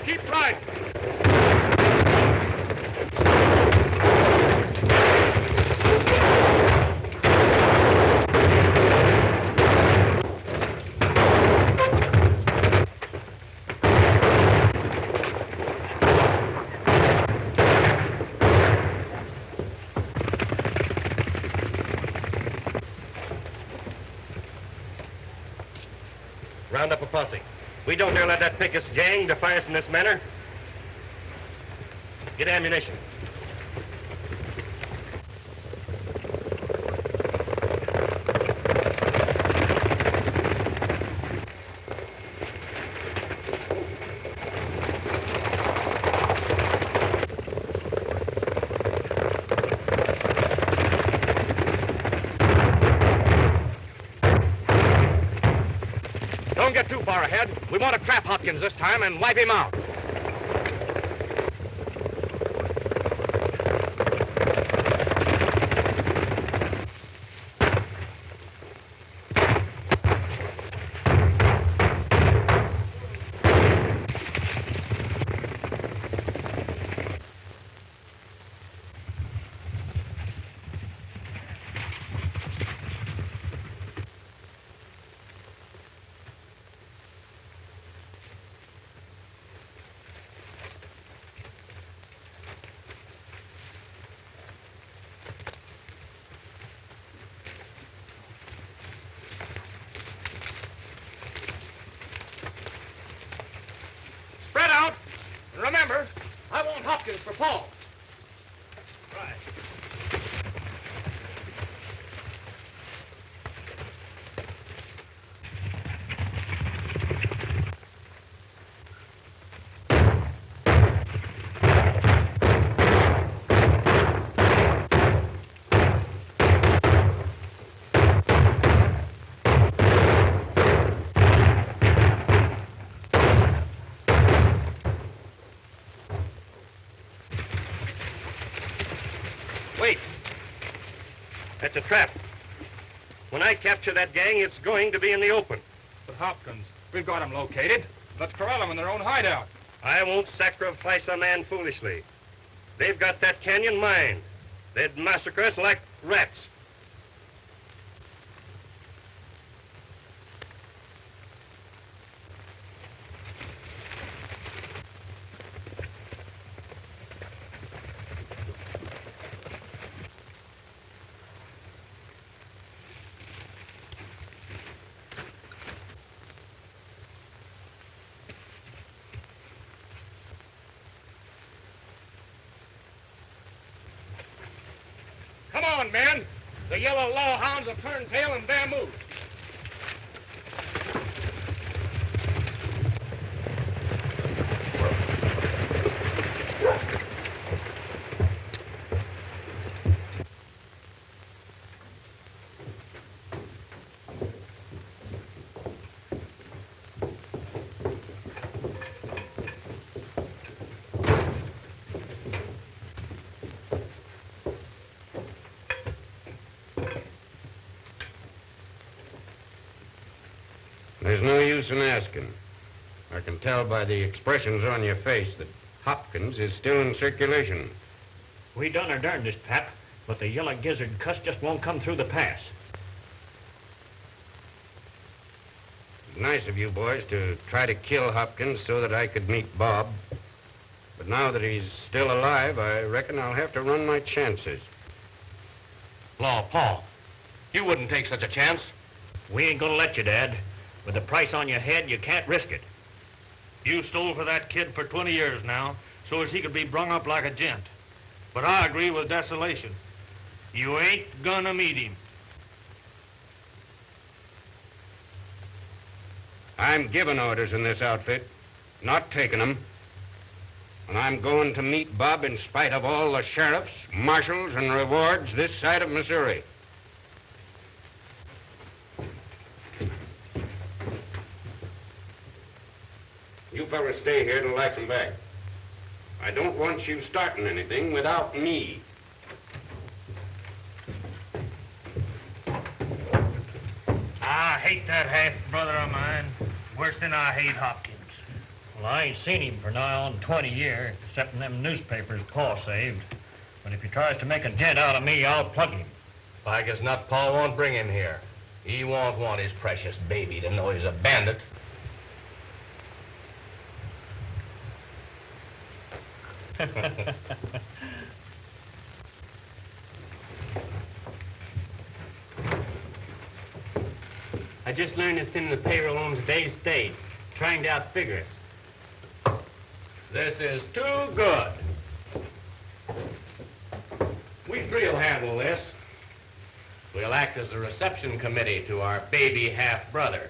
Keep riding. Round up a posse. We don't dare let that Pickus gang defy us in this manner. Get ammunition. Don't get too far ahead. We want to trap Hopkins this time and wipe him out. Spread out. And remember, I want Hopkins for Paul. Right. Wait. That's a trap. When I capture that gang, it's going to be in the open. But Hopkins, we've got him located. Let's corral them in their own hideout. I won't sacrifice a man foolishly. They've got that canyon mined. They'd massacre us like rats. Come on, men. The yellow law hounds have turned tail and bamboo. There's no use in asking. I can tell by the expressions on your face that Hopkins is still in circulation. We done our darndest, Pap, but the yellow gizzard cuss just won't come through the pass. It's nice of you boys to try to kill Hopkins so that I could meet Bob. But now that he's still alive, I reckon I'll have to run my chances. Law, Paul, you wouldn't take such a chance. We ain't gonna let you, Dad. With the price on your head, you can't risk it. You stole for that kid for 20 years now, so as he could be brung up like a gent. But I agree with Desolation. You ain't gonna meet him. I'm giving orders in this outfit, not taking them. And I'm going to meet Bob in spite of all the sheriffs, marshals, and rewards this side of Missouri. You fellas stay here till I come back. I don't want you starting anything without me. I hate that half-brother of mine worse than I hate Hopkins. Well, I ain't seen him for nigh on 20 years, except in them newspapers Pa saved. But if he tries to make a gent out of me, I'll plug him. Like as not, Pa won't bring him here. He won't want his precious baby to know he's a bandit. I just learned it's in the payroll on today's stage, trying to outfigure us. This is too good. We three will handle this. We'll act as a reception committee to our baby half-brother.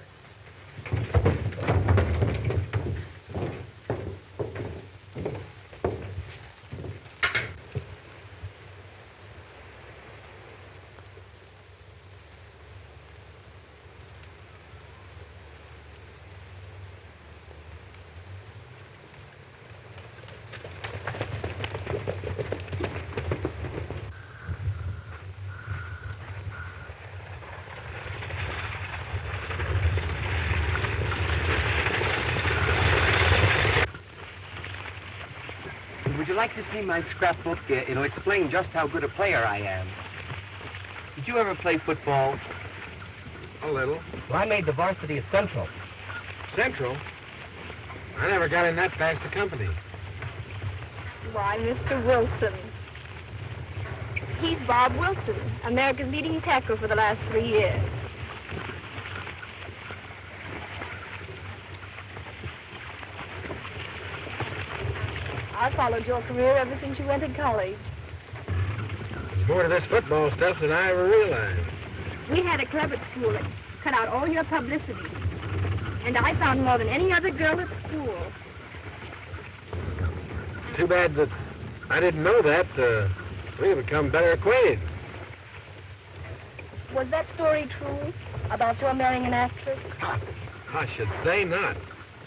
Would you like to see my scrapbook? It'll explain just how good a player I am. Did you ever play football? A little. Well, I made the varsity at Central. Central? I never got in that fast a company. Why, Mr. Wilson. He's Bob Wilson, America's leading tackler for the last 3 years. I followed your career ever since you went to college. There's more to this football stuff than I ever realized. We had a club at school that cut out all your publicity. And I found more than any other girl at school. Too bad that I didn't know that. We would become better acquainted. Was that story true about your marrying an actress? I should say not.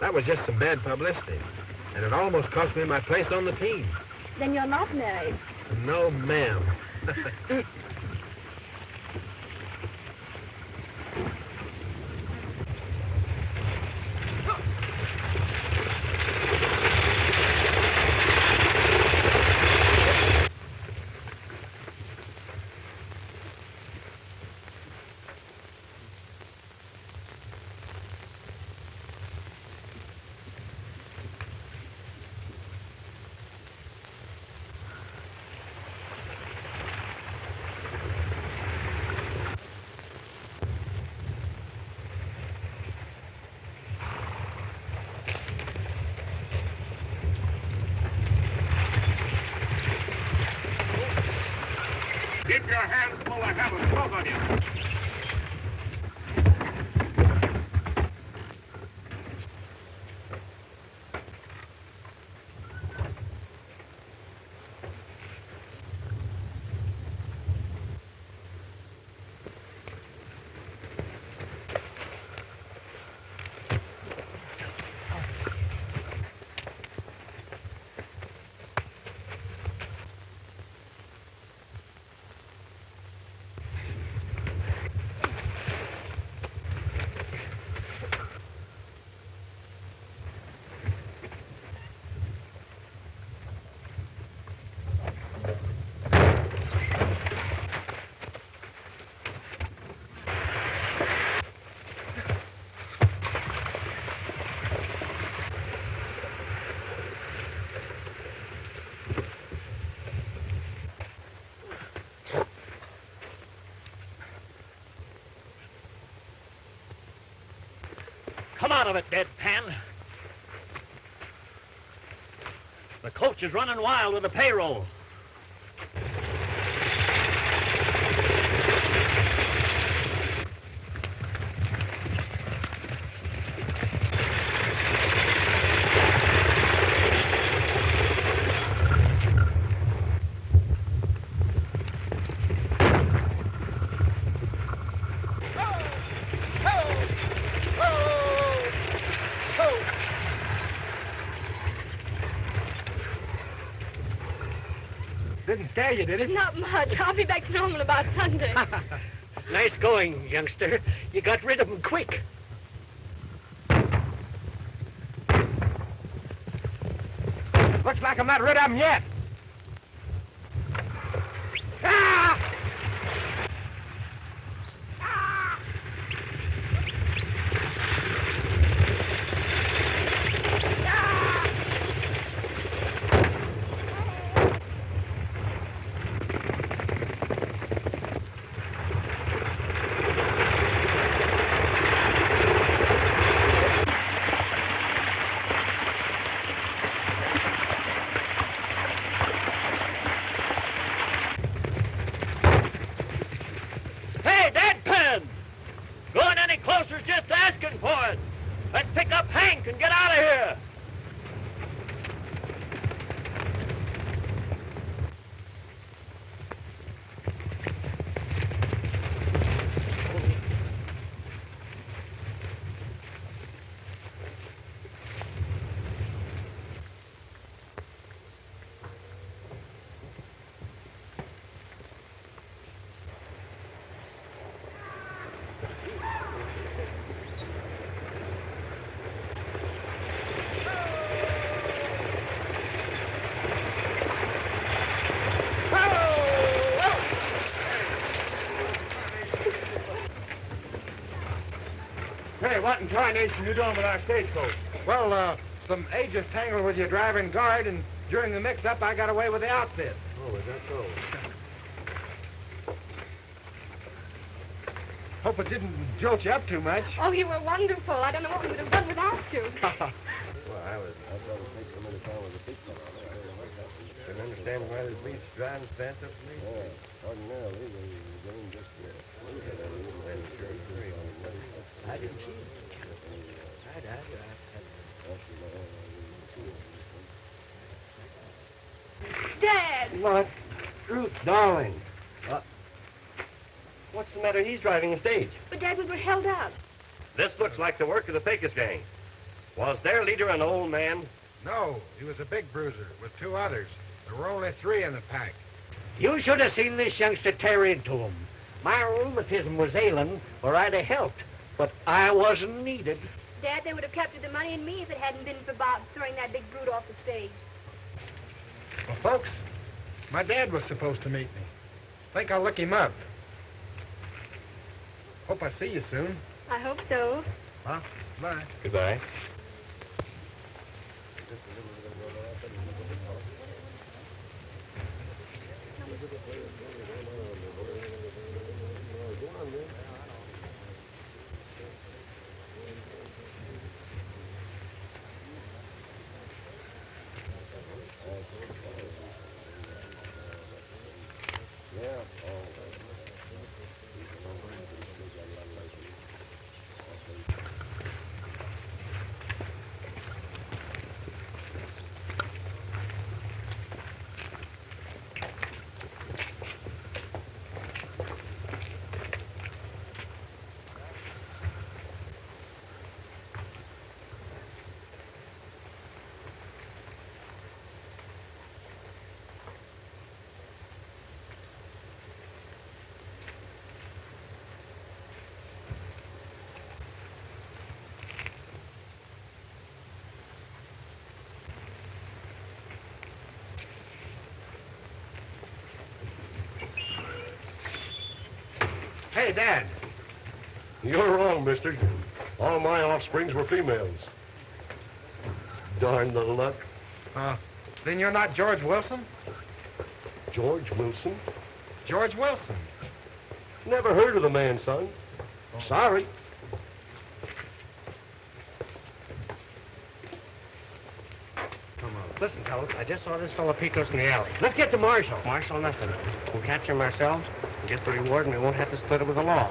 That was just some bad publicity. And it almost cost me my place on the team. Then you're not married. No, ma'am. Keep your hands full of heaven, both of you. Come out of it, deadpan. The coach is running wild with the payroll. Didn't scare you, did it? Not much. I'll be back to normal about Sunday. Nice going, youngster. You got rid of him quick. Looks like I'm not rid of them yet. Ah! Hey, Deadpan! Going any closer is just asking for it. Let's pick up Hank and get out of here. Hey, what in tarnation you doing with our stagecoach? Well, some agents tangled with your driving guard, and during the mix-up, I got away with the outfit. Oh, is that so? Hope it didn't jolt you up too much. Oh, you were wonderful. I don't know what we would have done without you. Well, I was take so many times with the big fella. Couldn't understand why this beast driving fast up to me. Yeah, ordinarily, they don't just I didn't see it. Dad! What? Ruth, darling. What's the matter? He's driving the stage. But, Dad, we were held up. This looks like the work of the Pecos gang. Was their leader an old man? No, he was a big bruiser with two others. There were only three in the pack. You should have seen this youngster tear into him. My rheumatism was ailing, or I'd have helped. But I wasn't needed. Dad, they would have captured the money and me if it hadn't been for Bob throwing that big brute off the stage. Well, folks, my dad was supposed to meet me. Think I'll look him up. Hope I see you soon. I hope so. Well, bye. Goodbye. Hey, Dad. You're wrong, mister. All my offsprings were females. Darn the luck. Then you're not George Wilson? George Wilson? George Wilson. Never heard of the man, son. Sorry. Come on. Listen, fellas, I just saw this fellow Pecos in the alley. Let's get to Marshall. Marshall, nothing. We'll capture him ourselves and get the reward, and we won't have to split it with the law.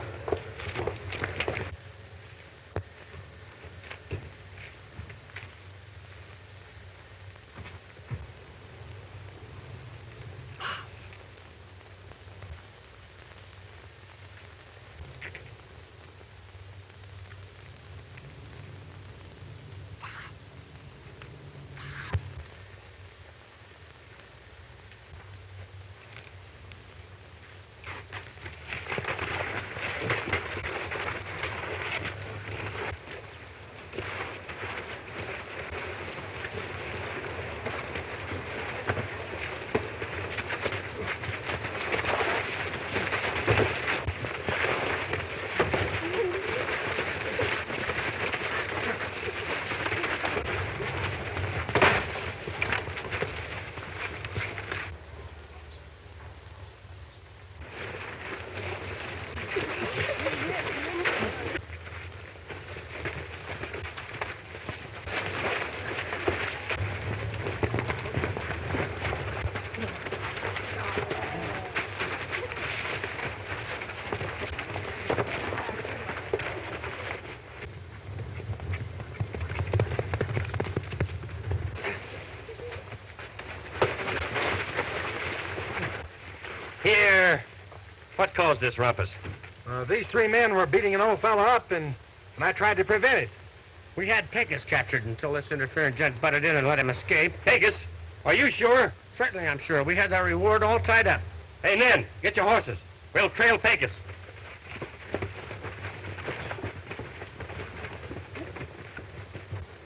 What caused this rumpus? These three men were beating an old fella up, and I tried to prevent it. We had Pecos captured until this interfering gent butted in and let him escape. Pecos? Are you sure? Certainly I'm sure. We had our reward all tied up. Hey, men, get your horses. We'll trail Pecos.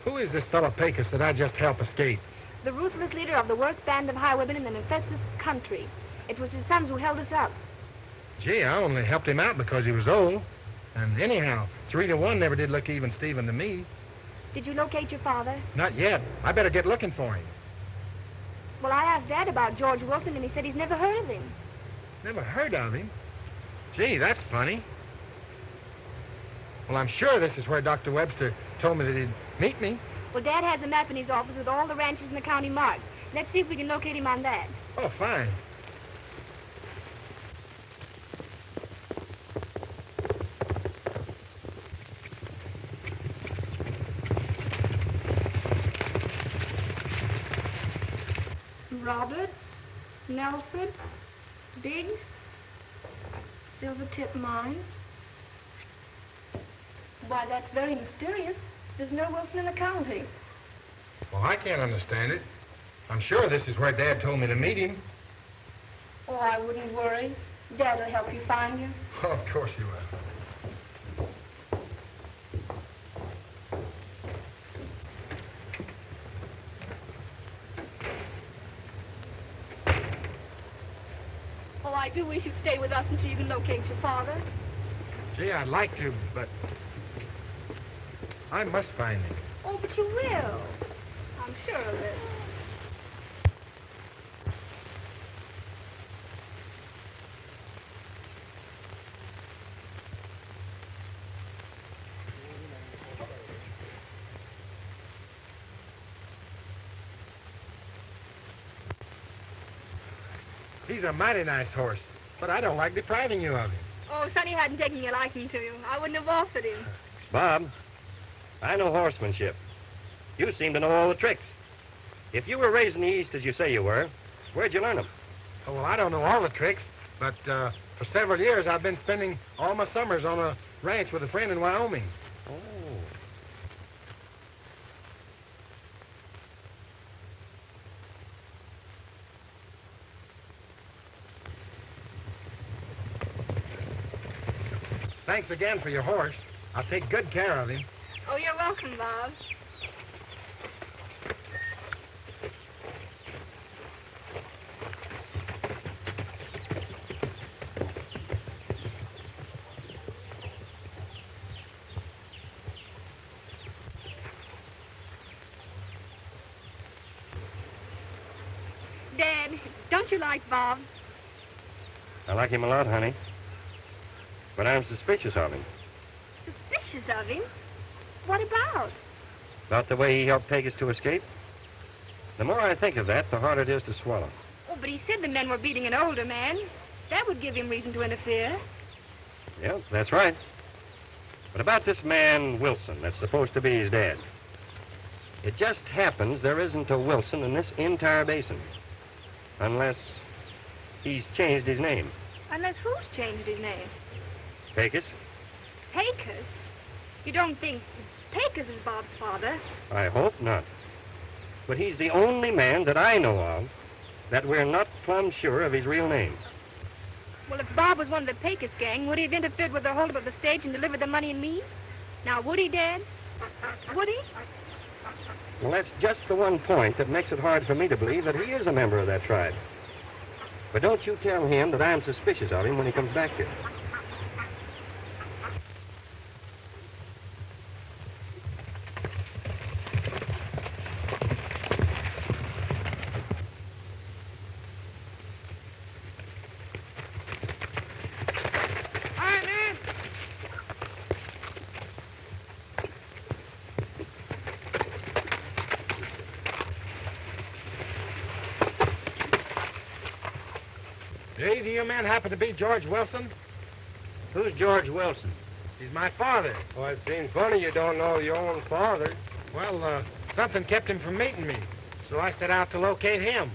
Who is this fellow Pecos that I just helped escape? The ruthless leader of the worst band of highwaymen in the infested country. It was his sons who held us up. Gee, I only helped him out because he was old. And anyhow, 3-1 never did look even Steven to me. Did you locate your father? Not yet. I better get looking for him. Well, I asked Dad about George Wilson, and he said he's never heard of him. Never heard of him? Gee, that's funny. Well, I'm sure this is where Dr. Webster told me that he'd meet me. Well, Dad has a map in his office with all the ranches in the county marked. Let's see if we can locate him on that. Oh, fine. Roberts, Nelford, Biggs, Silvertip Mine. Why, that's very mysterious. There's no Wilson in the county. Well, I can't understand it. I'm sure this is where Dad told me to meet him. Oh, I wouldn't worry. Dad will help you find him. Oh, of course you will. Oh, I do wish you'd stay with us until you can locate your father. Gee, I'd like to, but I must find him. Oh, but you will. I'm sure of it. He's a mighty nice horse, but I don't like depriving you of him. Oh, Sonny hadn't taken a liking to you. I wouldn't have offered him. Bob, I know horsemanship. You seem to know all the tricks. If you were raised in the East, as you say you were, where'd you learn them? Oh, well, I don't know all the tricks, but for several years I've been spending all my summers on a ranch with a friend in Wyoming. Oh. Thanks again for your horse. I'll take good care of him. Oh, you're welcome, Bob. Dad, don't you like Bob? I like him a lot, honey. But I'm suspicious of him. Suspicious of him? What about? About the way he helped Pecos to escape. The more I think of that, the harder it is to swallow. Oh, but he said the men were beating an older man. That would give him reason to interfere. Yeah, that's right. But about this man, Wilson, that's supposed to be his dad. It just happens there isn't a Wilson in this entire basin. Unless he's changed his name. Unless who's changed his name? Pecos? Pecos? You don't think Pecos is Bob's father? I hope not. But he's the only man that I know of that we're not plumb sure of his real name. Well, if Bob was one of the Pecos gang, would he have interfered with the holdup of the stage and delivered the money and me? Now, would he, Dad? Would he? Well, that's just the one point that makes it hard for me to believe that he is a member of that tribe. But don't you tell him that I'm suspicious of him when he comes back here. Hey, do you men happen to be George Wilson? Who's George Wilson? He's my father. Well, it seems funny you don't know your own father. Well, something kept him from meeting me, so I set out to locate him.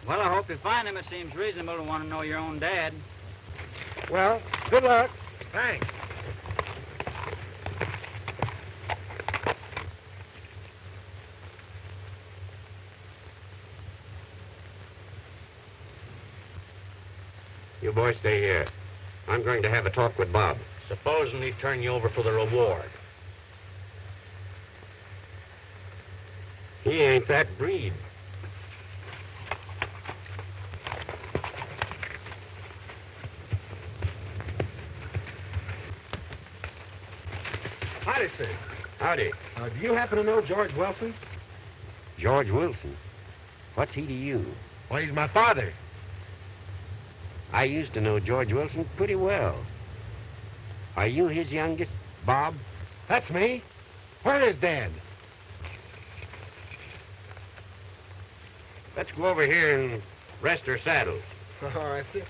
Well, I hope you find him. It seems reasonable to want to know your own dad. Well, good luck. Thanks. You boys stay here. I'm going to have a talk with Bob. Supposing he'd turn you over for the reward. He ain't that breed. Howdy, sir. Howdy. Do you happen to know George Wilson? George Wilson. What's he to you? Well, he's my father. I used to know George Wilson pretty well. Are you his youngest, Bob? That's me. Where is Dad? Let's go over here and rest our saddles. Oh, I see.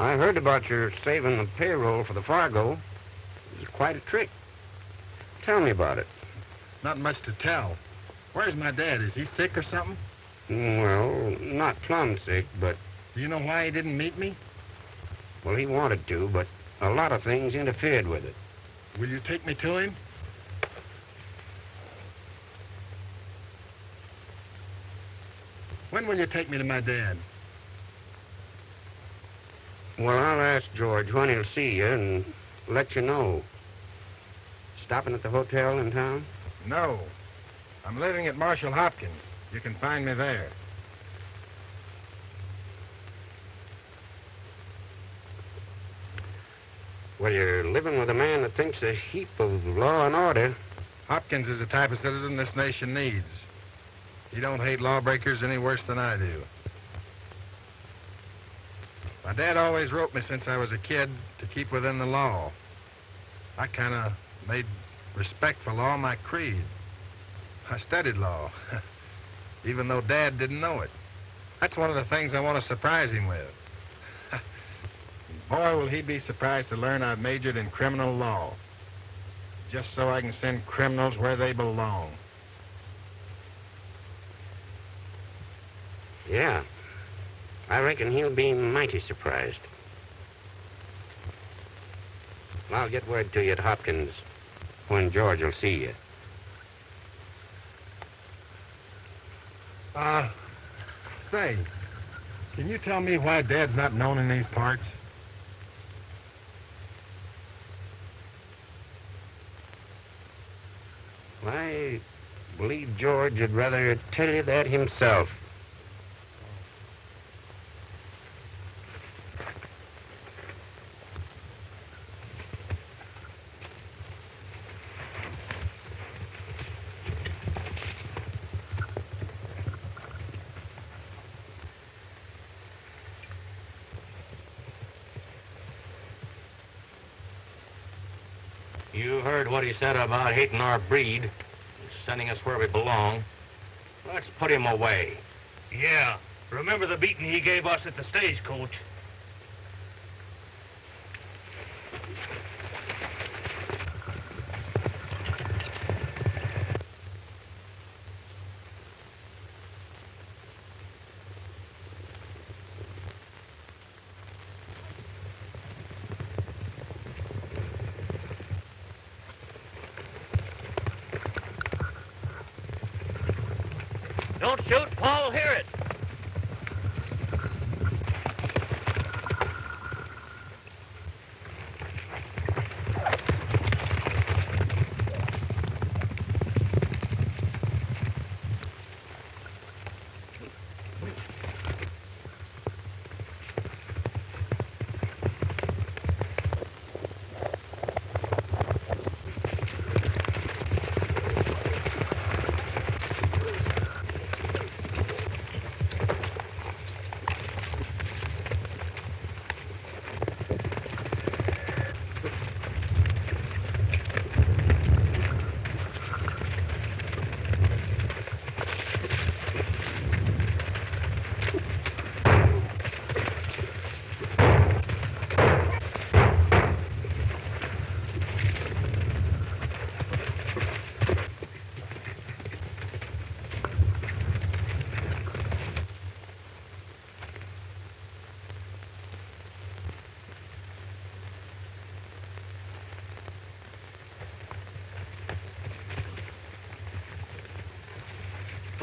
I heard about your saving the payroll for the Fargo. It was quite a trick. Tell me about it. Not much to tell. Where's my dad? Is he sick or something? Well, not plumb sick, but... Do you know why he didn't meet me? Well, he wanted to, but a lot of things interfered with it. Will you take me to him? When will you take me to my dad? Well, I'll ask George when he'll see you and let you know. Stopping at the hotel in town? No. I'm living at Marshal Hopkins. You can find me there. Well, you're living with a man that thinks a heap of law and order. Hopkins is the type of citizen this nation needs. He don't hate lawbreakers any worse than I do. My dad always wrote me since I was a kid to keep within the law. I kind of made respect for law my creed. I studied law, even though Dad didn't know it. That's one of the things I want to surprise him with. Boy, will he be surprised to learn I've majored in criminal law, just so I can send criminals where they belong. Yeah. I reckon he'll be mighty surprised. I'll get word to you at Hopkins when George will see you. Say, can you tell me why Dad's not known in these parts? I believe George would rather tell you that himself. You heard what he said about hating our breed, sending us where we belong. Let's put him away. Yeah. Remember the beating he gave us at the stagecoach? Don't shoot, Paul will hear it.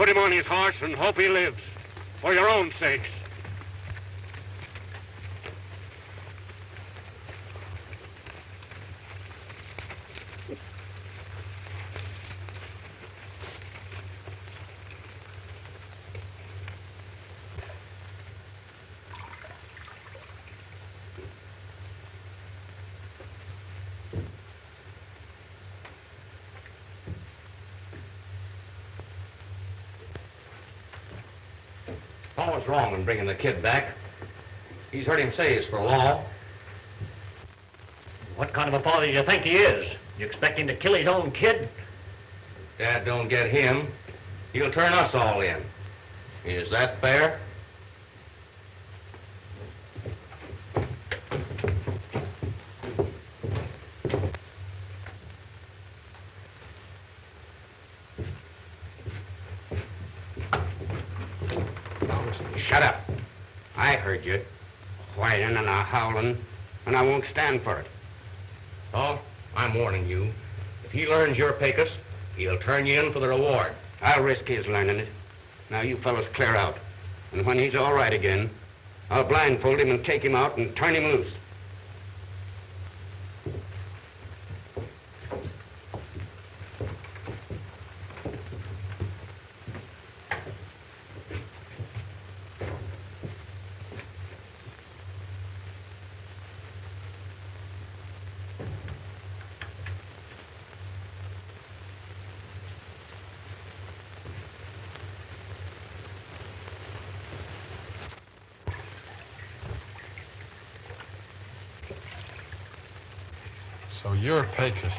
put him on his horse and hope he lives. For your own sakes. Paul was wrong in bringing the kid back. He's heard him say he's for law. What kind of a father do you think he is? You expect him to kill his own kid? If Dad don't get him, he'll turn us all in. Is that fair? Shut up. I heard you whining and howling, and I won't stand for it. Paul, I'm warning you. If he learns you're Pecos, he'll turn you in for the reward. I'll risk his learning it. Now you fellows clear out. And when he's all right again, I'll blindfold him and take him out and turn him loose. So you're Pecos.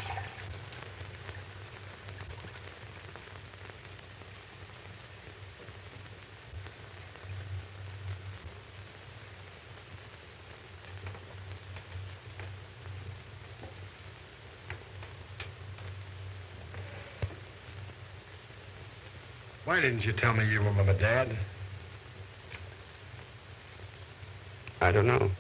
Why didn't you tell me you were my dad? I don't know.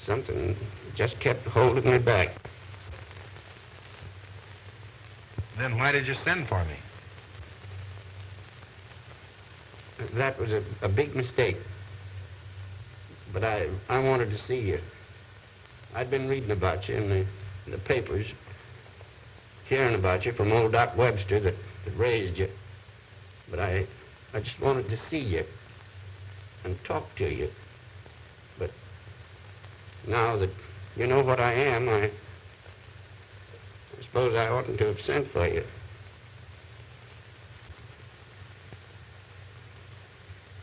Something just kept holding me back. Then why did you send for me? That was a big mistake. But I wanted to see you. I'd been reading about you in the papers, hearing about you from old Doc Webster that raised you. But I just wanted to see you and talk to you. But now that you know what I am, I suppose I oughtn't to have sent for you.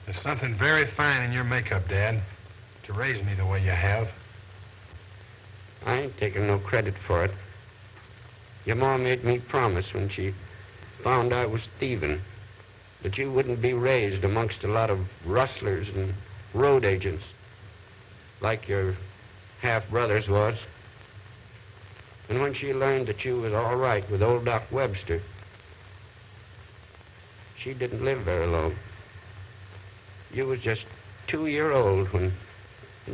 There's something very fine in your makeup, Dad, to raise me the way you have. I ain't taking no credit for it. Your mom made me promise when she found I was thieving that you wouldn't be raised amongst a lot of rustlers and road agents like your half-brothers was. And when she learned that you was all right with old Doc Webster, she didn't live very long. You was just 2-year-old when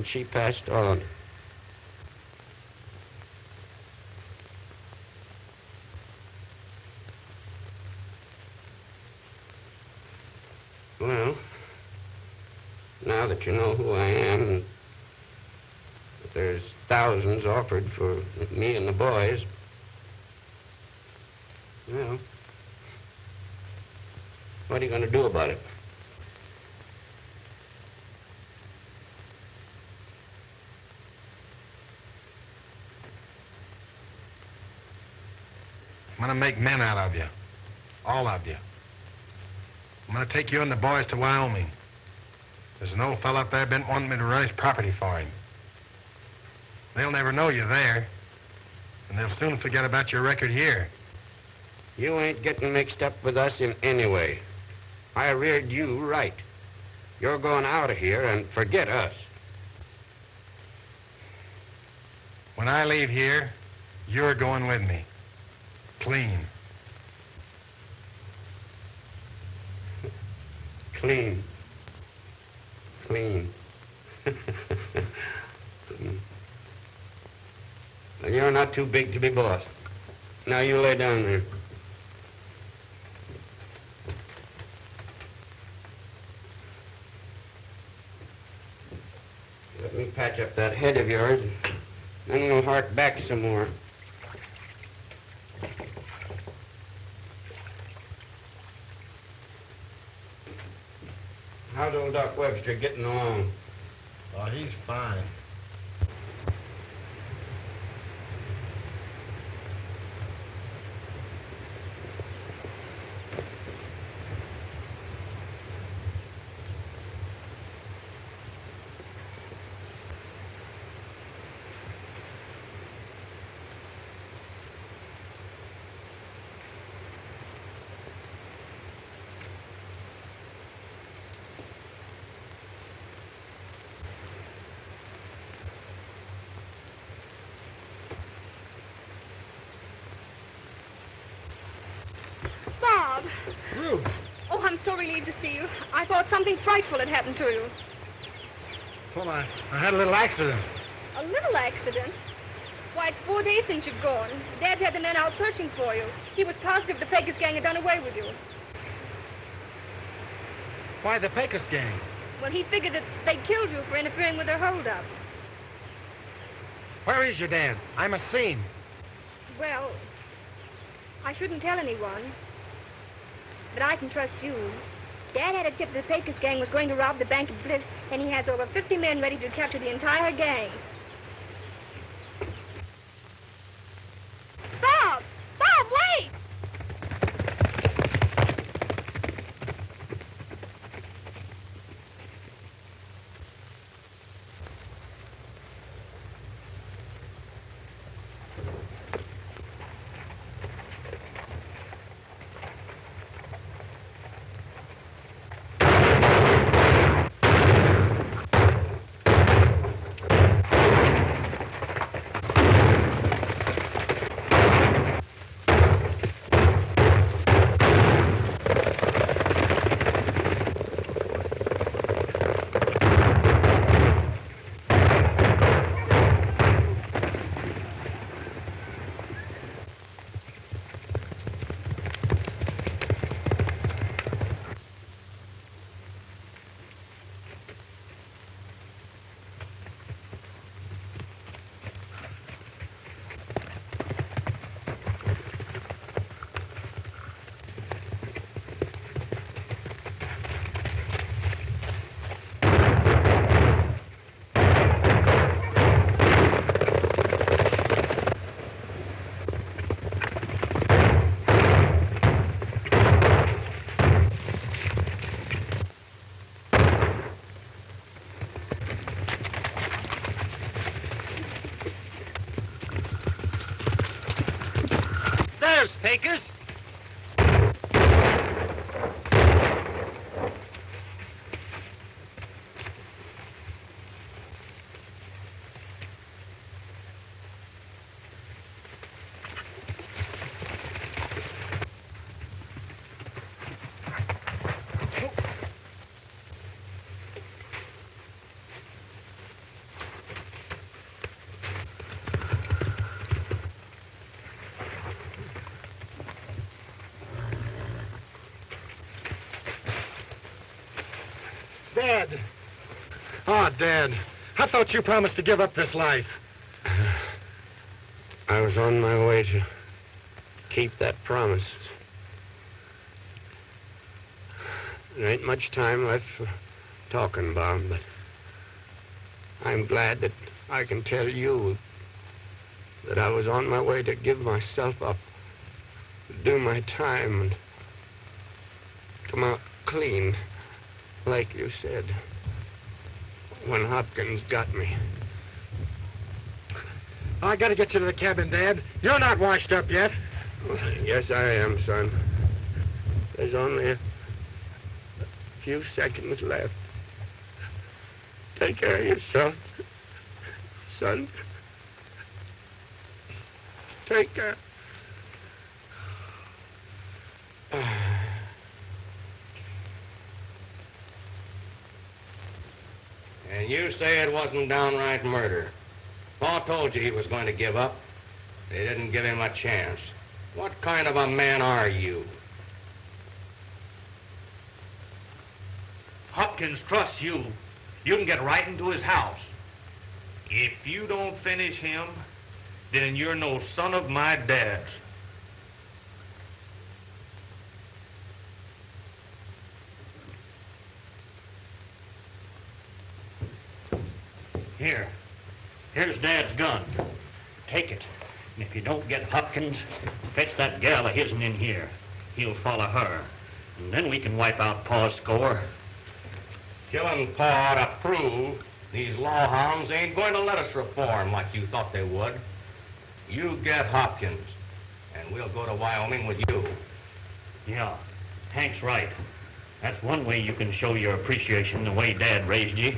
she passed on. Well, now that you know who I am, and that there's thousands offered for me and the boys, well, what are you going to do about it? I'm going to make men out of you. All of you. I'm going to take you and the boys to Wyoming. There's an old fellow up there been wanting me to run his property for him. They'll never know you're there, and they'll soon forget about your record here. You ain't getting mixed up with us in any way. I reared you right. You're going out of here and forget us. When I leave here, you're going with me. Clean. Clean. Clean. Well, you're not too big to be boss. Now you lay down there. Let me patch up that head of yours, then we'll hark back some more. How's old Doc Webster getting along? Oh, he's fine. Bob! Ruth! Oh, I'm so relieved to see you. I thought something frightful had happened to you. Well, I had a little accident. A little accident? Why, it's 4 days since you've gone. Dad had the men out searching for you. He was positive the Pecos gang had done away with you. Why the Pecos gang? Well, he figured that they killed you for interfering with their holdup. Where is your dad? I must see him. Well, I shouldn't tell anyone. But I can trust you. Dad had a tip the Pecos gang was going to rob the Bank of Bliss, and he has over 50 men ready to capture the entire gang. Bob! Bob, wait! There's Pecos. Dad! Oh, Dad, I thought you promised to give up this life. I was on my way to keep that promise. There ain't much time left for talking, Bob, but I'm glad that I can tell you that I was on my way to give myself up, to do my time, and come out clean, like you said, when Hopkins got me. I gotta get you to the cabin, Dad. You're not washed up yet. Yes, I am, son. There's only a few seconds left. Take care of yourself, son. Take care. And you say it wasn't downright murder. Pa told you he was going to give up. They didn't give him a chance. What kind of a man are you? Hopkins trusts you. You can get right into his house. If you don't finish him, then you're no son of my dad's. Here's Dad's gun. Take it. And if you don't get Hopkins, fetch that gal of his'n in here. He'll follow her. And then we can wipe out Pa's score. Killing Pa to prove these law hounds ain't going to let us reform like you thought they would. You get Hopkins, and we'll go to Wyoming with you. Yeah, Hank's right. That's one way you can show your appreciation the way Dad raised you.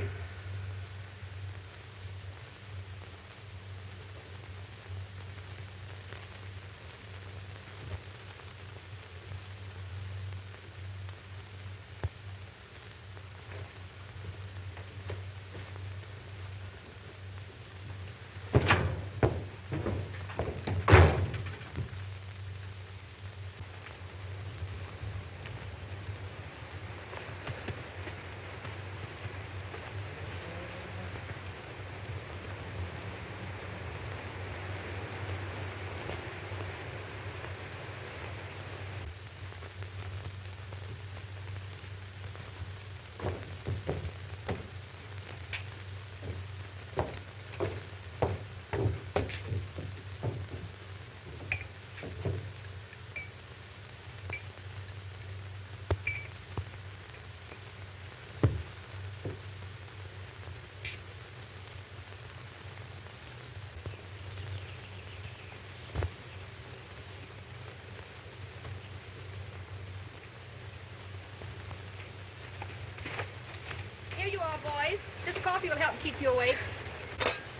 Here you are, boys. This coffee will help keep you awake.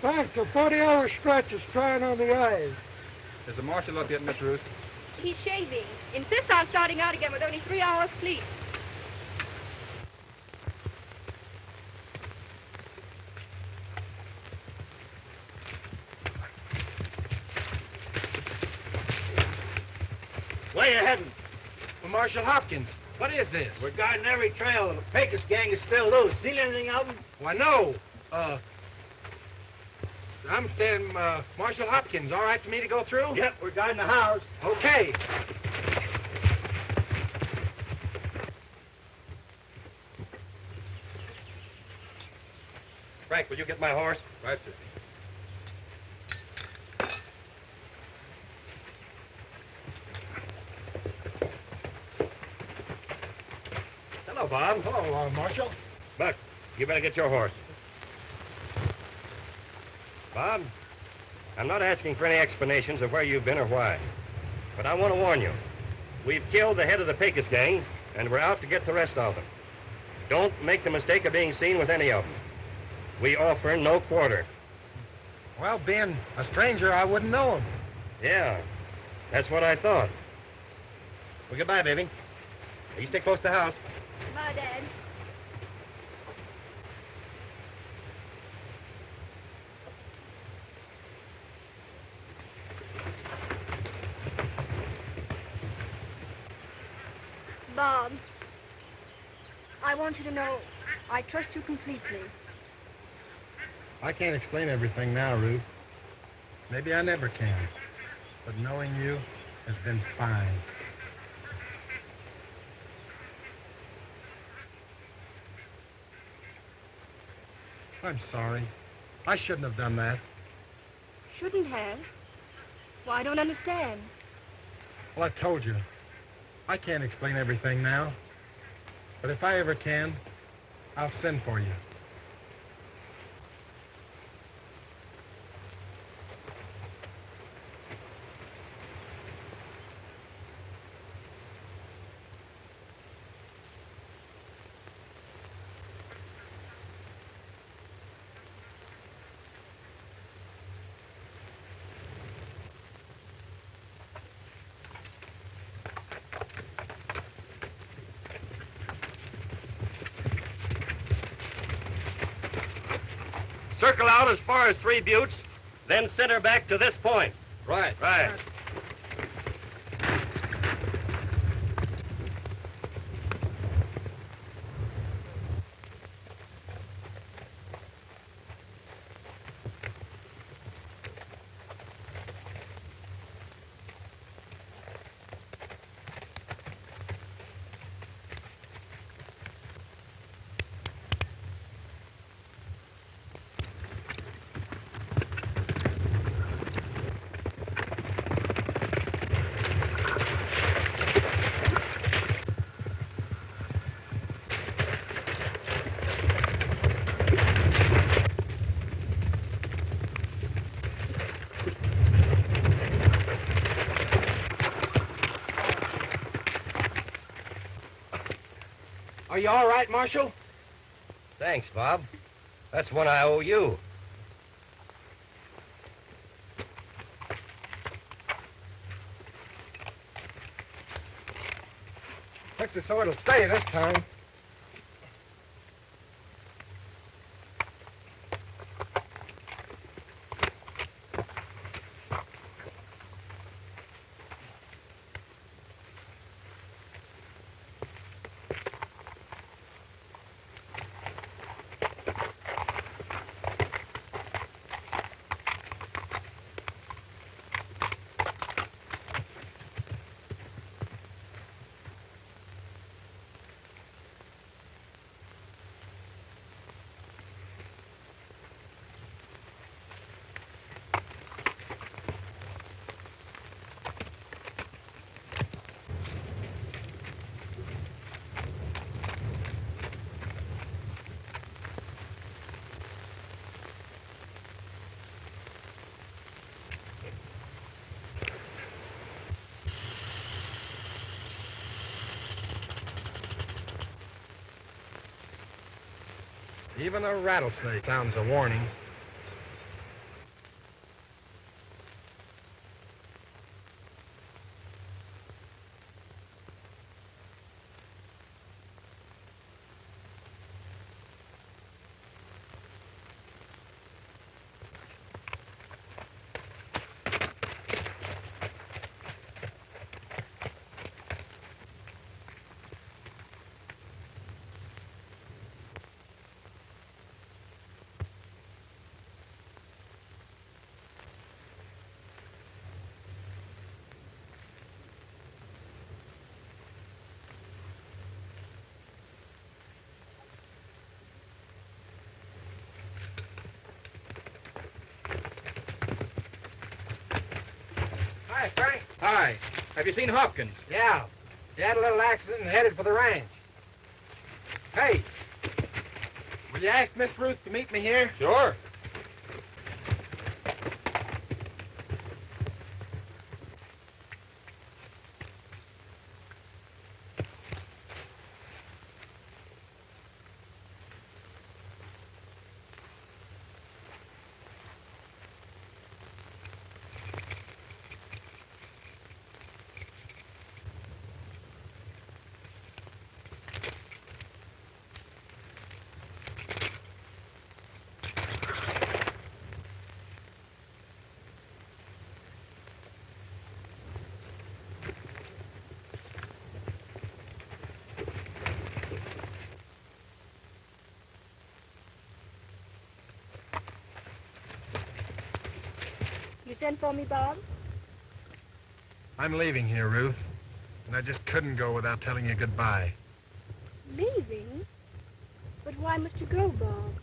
Thanks. A 40-hour stretch is trying on the eyes. Is the marshal up yet, Miss Ruth? He's shaving. Insists on starting out again with only 3 hours sleep. Where you heading? Well, Marshal Hopkins, what is this? We're guarding every trail. The Pecos gang is still loose. Seen anything of them? Why, no. I'm staying, Marshal Hopkins. All right for me to go through? Yep, we're guarding the house. Okay. Frank, will you get my horse? Right, sir. Hello, Bob. Hello, Marshal. Buck, you better get your horse. Bob, I'm not asking for any explanations of where you've been or why. But I want to warn you. We've killed the head of the Pecos gang, and we're out to get the rest of them. Don't make the mistake of being seen with any of them. We offer no quarter. Well, being a stranger, I wouldn't know him. Yeah, that's what I thought. Well, goodbye, baby. You stay close to the house. Bye, Dad. Bob, I want you to know I trust you completely. I can't explain everything now, Ruth. Maybe I never can. But knowing you has been fine. I'm sorry. I shouldn't have done that. Shouldn't have? Well, I don't understand. Well, I told you. I can't explain everything now. But if I ever can, I'll send for you. Circle out as far as 3 buttes, then center back to this point. Right. Right. Are you all right, Marshal? Thanks, Bob. That's one I owe you. Looks as though it'll stay this time. Even a rattlesnake sounds a warning. Hi, Frank. Hi. Have you seen Hopkins? Yeah. He had a little accident and headed for the ranch. Hey, will you ask Miss Ruth to meet me here? Sure. You sent for me, Bob? I'm leaving here, Ruth. And I just couldn't go without telling you goodbye. Leaving? But why must you go, Bob?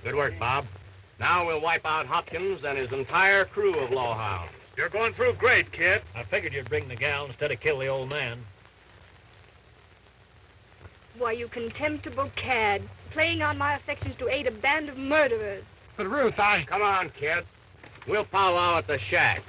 Good work, Bob. Now we'll wipe out Hopkins and his entire crew of lawhounds. You're going through great, kid. I figured you'd bring the gal instead of kill the old man. Why, you contemptible cad, playing on my affections to aid a band of murderers. But, Ruth, Come on, kid. We'll powwow at the shack.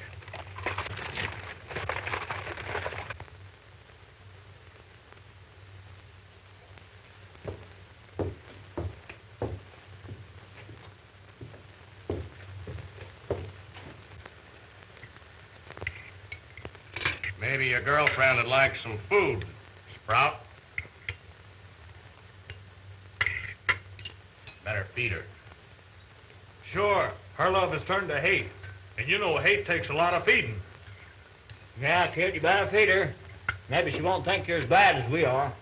Maybe your girlfriend would like some food, Sprout. Better feed her. Sure, her love has turned to hate. And you know hate takes a lot of feeding. Yeah, kid, you better feed her. Maybe she won't think you're as bad as we are.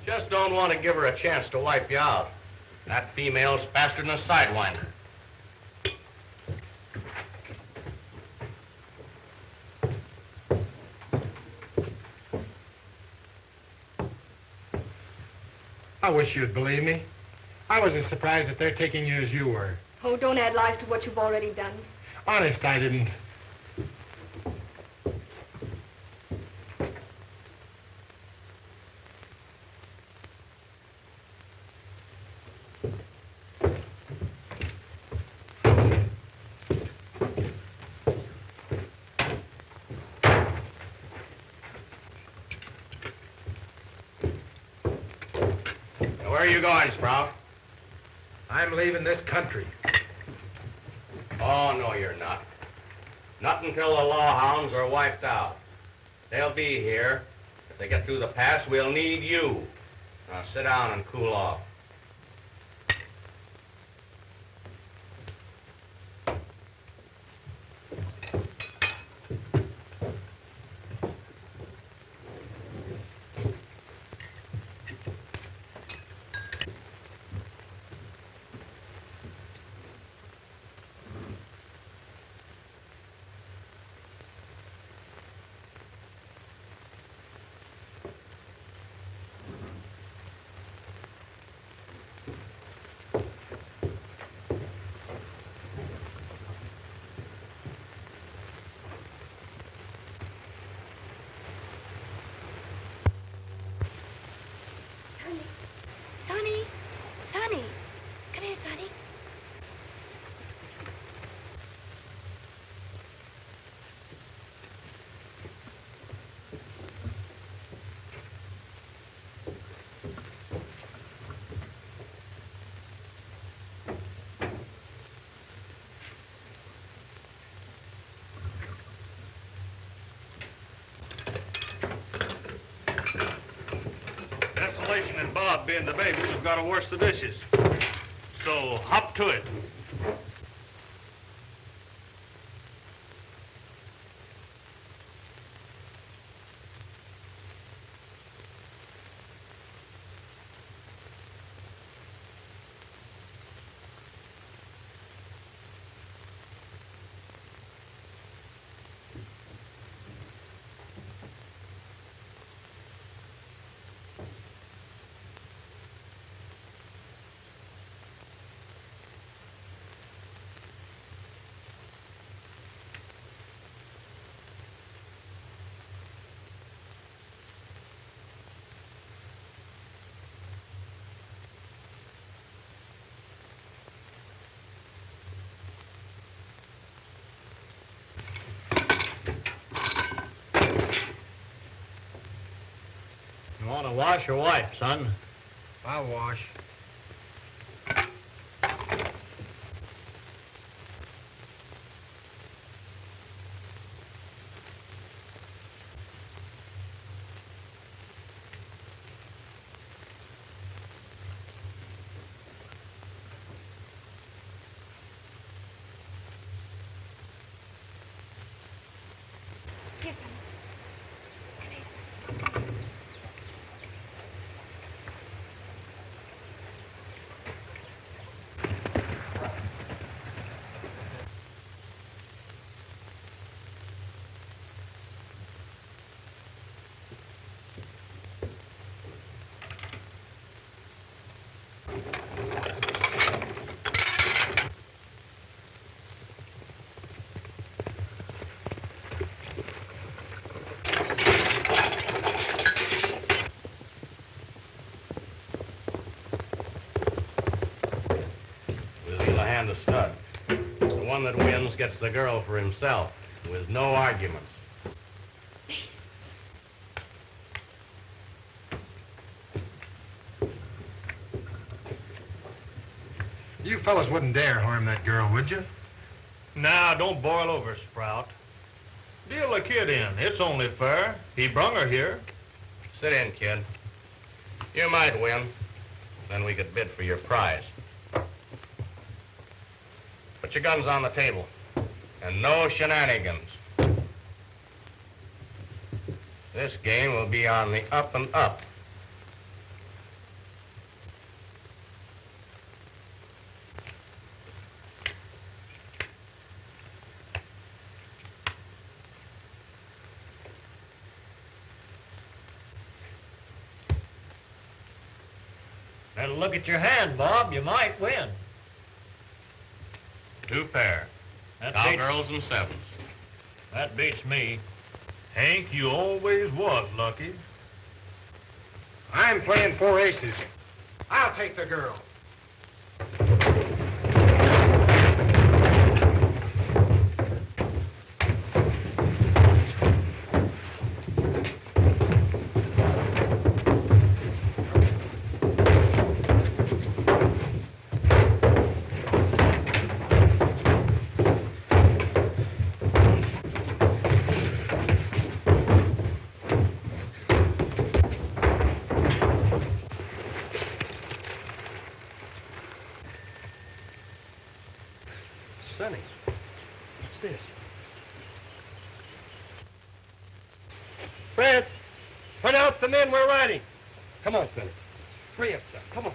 Just don't want to give her a chance to wipe you out. That female's faster than a sidewinder. I wish you'd believe me. I was as surprised that they're taking you as you were. Oh, don't add lies to what you've already done. Honest, I didn't. Where are you going, Sprout? I'm leaving this country. Oh, no, you're not. Not until the law hounds are wiped out. They'll be here. If they get through the pass, we'll need you. Now sit down and cool off. Sonny, Sonny, come here, Sonny. Desolation and Bob being the babies have got to wash the dishes. So hop to it. You want to wash or wipe, son? I'll wash. Here, Sonny. And a stud. The one that wins gets the girl for himself, with no arguments. You fellas wouldn't dare harm that girl, would you? Now, don't boil over, Sprout. Deal the kid in. It's only fair. He brung her here. Sit in, kid. You might win. Then we could bid for your prize. Put your guns on the table. And no shenanigans. This game will be on the up and up. Better look at your hand, Bob. You might win. 2 pair. Cowgirls and 7s. That beats me. Hank, you always was lucky. I'm playing 4 aces. I'll take the girl. Sonny, what's this? Fred, put out the men we're riding. Come on, Sonny. Hurry up, son. Come on.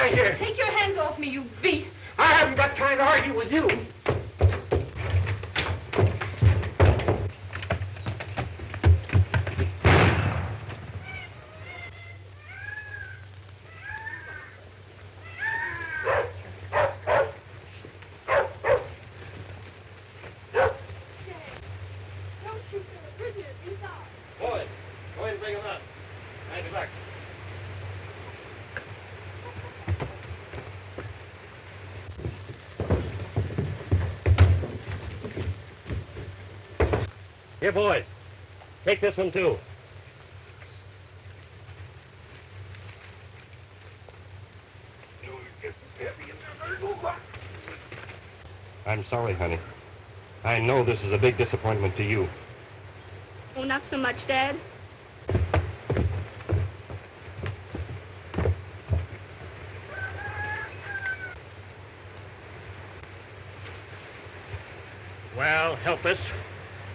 Here. Take your hands off me, you beast. I haven't got time to argue with you. Boys, go ahead and bring them up. I'll be back. Here, boys. Take this one, too. I'm sorry, honey. I know this is a big disappointment to you. Oh, not so much, Dad. Well, help us.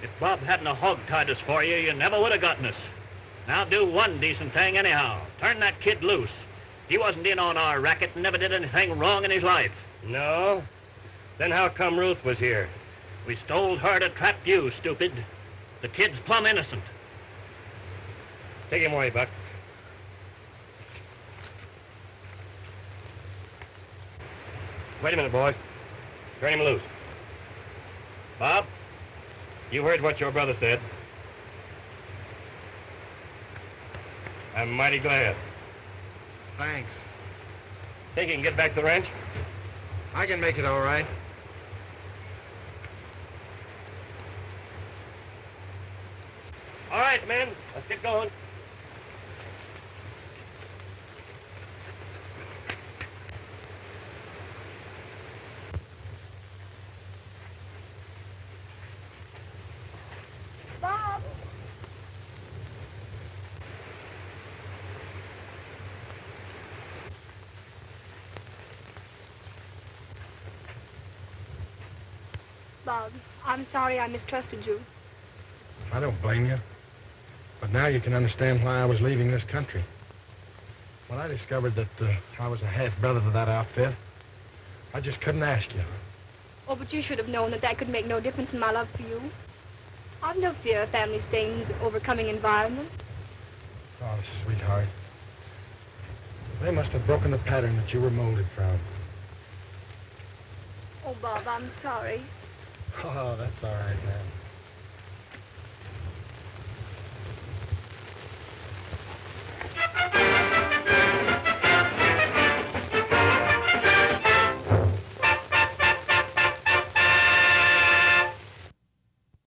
If Bob hadn't a hog-tied us for you, you never would have gotten us. Now do one decent thing anyhow. Turn that kid loose. He wasn't in on our racket and never did anything wrong in his life. No? Then how come Ruth was here? We stole her to trap you, stupid. The kid's plumb innocent. Take him away, Buck. Wait a minute, boys. Turn him loose. Bob, you heard what your brother said. I'm mighty glad. Thanks. Think you can get back to the ranch? I can make it all right. All right, men. Let's get going. Bob! Bob, I'm sorry I mistrusted you. I don't blame you. But now you can understand why I was leaving this country. When I discovered that I was a half-brother to that outfit, I just couldn't ask you. Oh, but you should have known that that could make no difference in my love for you. I've no fear of family stains overcoming environment. Oh, sweetheart. They must have broken the pattern that you were molded from. Oh, Bob, I'm sorry. Oh, that's all right, man.